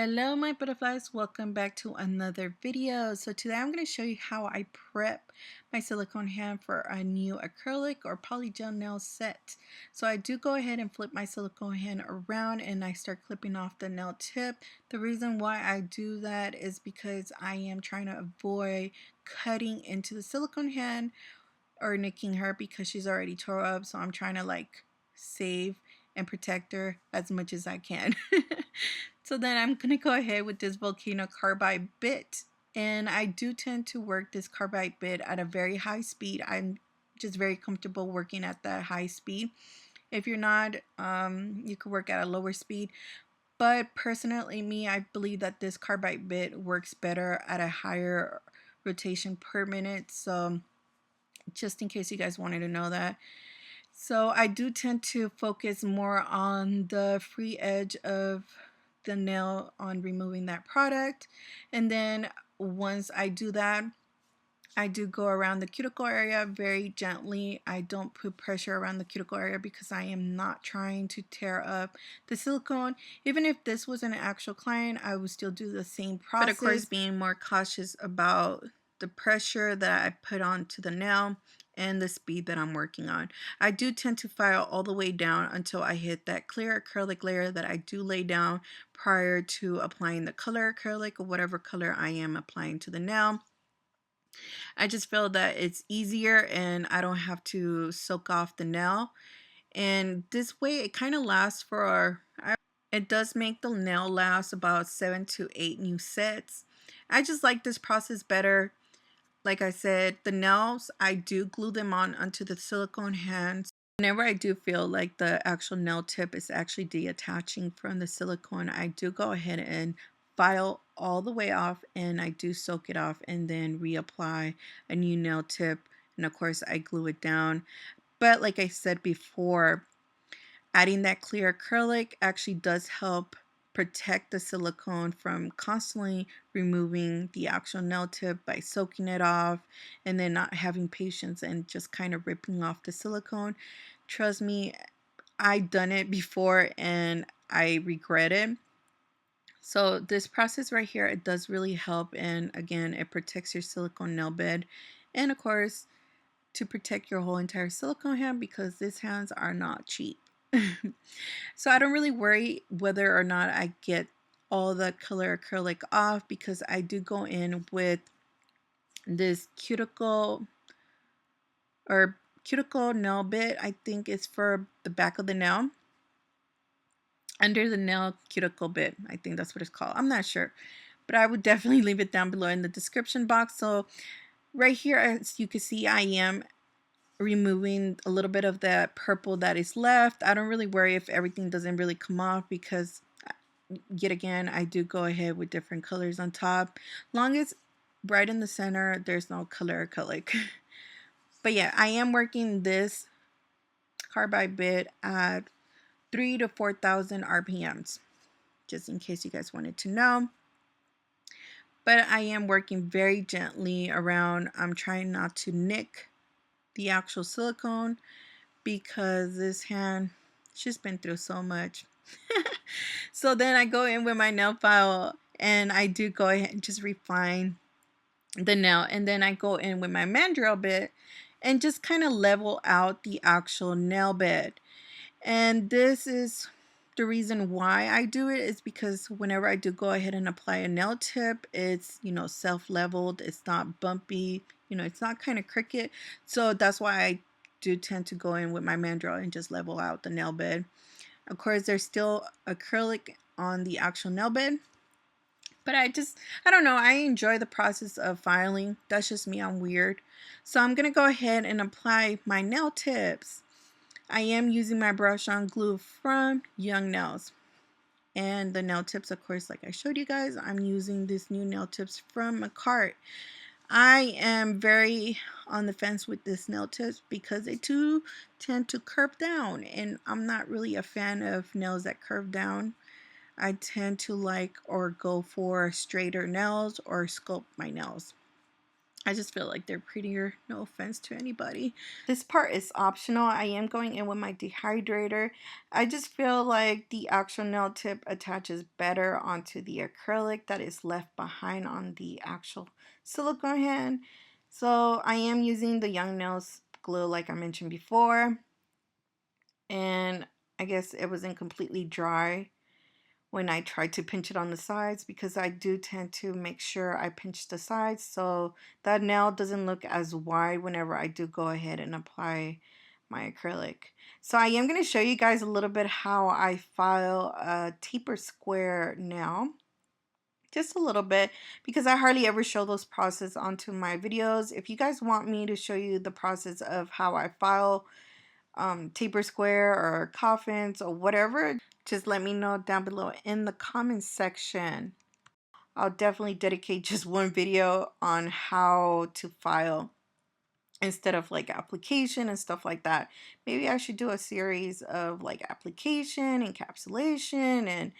Hello my butterflies, welcome back to another video. So today I'm going to show you how I prep my silicone hand for a new acrylic or polygel nail set. So I do go ahead and flip my silicone hand around and I start clipping off the nail tip. The reason why I do that is because I am trying to avoid cutting into the silicone hand or nicking her because she's already tore up. So I'm trying to save and protect her as much as I can. So then I'm going to go ahead with this Volcano carbide bit, and I do tend to work this carbide bit at a very high speed. I'm just very comfortable working at that high speed. If you're not, you could work at a lower speed, but personally I believe that this carbide bit works better at a higher rotation per minute. So just in case you guys wanted to know that. So I do tend to focus more on the free edge of the nail on removing that product, and then once I do that, I do go around the cuticle area very gently. I don't put pressure around the cuticle area because I am not trying to tear up the silicone. Even if this was an actual client, I would still do the same process, but of course being more cautious about the pressure that I put onto the nail and the speed that I'm working on. I do tend to file all the way down until I hit that clear acrylic layer that I do lay down prior to applying the color acrylic or whatever color I am applying to the nail. I just feel that it's easier and I don't have to soak off the nail. And this way it kind of lasts for, it does make the nail last about 7 to 8 new sets. I just like this process better. Like I said, the nails, I do glue them on onto the silicone hands. Whenever I do feel like the actual nail tip is actually detaching from the silicone, I do go ahead and file all the way off and I do soak it off and then reapply a new nail tip. And of course I glue it down. But like I said before, adding that clear acrylic actually does help protect the silicone from constantly removing the actual nail tip by soaking it off and then not having patience and just kind of ripping off the silicone. Trust me, I've done it before and I regret it. So this process right here, it does really help, and again, it protects your silicone nail bed, and of course to protect your whole entire silicone hand, because these hands are not cheap. So I don't really worry whether or not I get all the color acrylic off, because I do go in with this cuticle nail bit. I think it's for the back of the nail, under the nail cuticle bit. I think that's what it's called. I'm not sure, but I would definitely leave it down below in the description box. So right here, as you can see, I am removing a little bit of that purple that is left. I don't really worry if everything doesn't really come off, because yet again, I do go ahead with different colors on top, long as right in the center there's no color acrylic. But yeah, I am working this carbide bit at 3,000 to 4,000 RPMs, just in case you guys wanted to know. But I am working very gently around. I'm trying not to nick the actual silicone, because this hand, she's been through so much. So then I go in with my nail file and I do go ahead and just refine the nail, and then I go in with my mandrel bit and just kind of level out the actual nail bed. And this is the reason why I do it, is because whenever I do go ahead and apply a nail tip, it's, self-leveled, it's not bumpy, it's not kind of crooked. So that's why I do tend to go in with my mandrel and just level out the nail bed. Of course, there's still acrylic on the actual nail bed, but I don't know, I enjoy the process of filing. That's just me, I'm weird. So I'm gonna go ahead and apply my nail tips. I am using my brush on glue from Young Nails. And the nail tips, of course, like I showed you guys, I'm using this new nail tips from Makartt. I am very on the fence with this nail tips because they too tend to curve down, and I'm not really a fan of nails that curve down. I tend to like or go for straighter nails or sculpt my nails. I just feel like they're prettier. No offense to anybody. This part is optional. I am going in with my dehydrator. I just feel like the actual nail tip attaches better onto the acrylic that is left behind on the actual silicone hand. So I am using the Young Nails glue like I mentioned before. And I guess it wasn't completely dry when I try to pinch it on the sides, because I do tend to make sure I pinch the sides so that nail doesn't look as wide whenever I do go ahead and apply my acrylic. So I am going to show you guys a little bit how I file a taper square nail. Just a little bit, because I hardly ever show those process onto my videos. If you guys want me to show you the process of how I file taper square or coffins or whatever, just let me know down below in the comments section. I'll definitely dedicate just one video on how to file instead of like application and stuff like that. Maybe I should do a series of like application, encapsulation,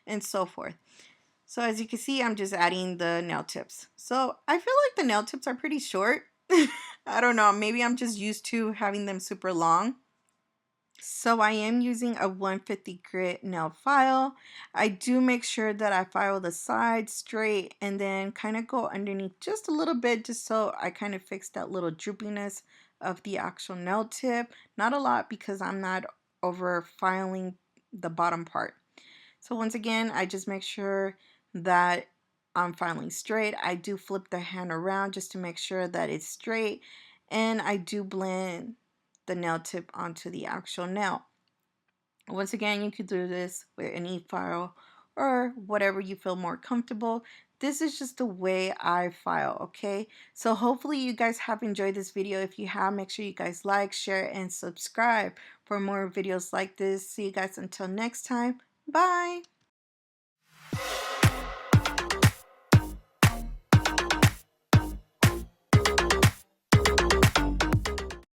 and so forth. So as you can see, I'm just adding the nail tips. So I feel like the nail tips are pretty short. I don't know, maybe I'm just used to having them super long. So I am using a 150 grit nail file. I do make sure that I file the sides straight and then kind of go underneath just a little bit, just so I kind of fix that little droopiness of the actual nail tip. Not a lot, because I'm not over filing the bottom part. So once again, I just make sure that I'm filing straight. I do flip the hand around just to make sure that it's straight, and I do blend the nail tip onto the actual nail. Once again, you could do this with an e-file or whatever you feel more comfortable. This is just the way I file, okay? So hopefully you guys have enjoyed this video. If you have, make sure you guys like, share, and subscribe for more videos like this. See you guys until next time. Bye!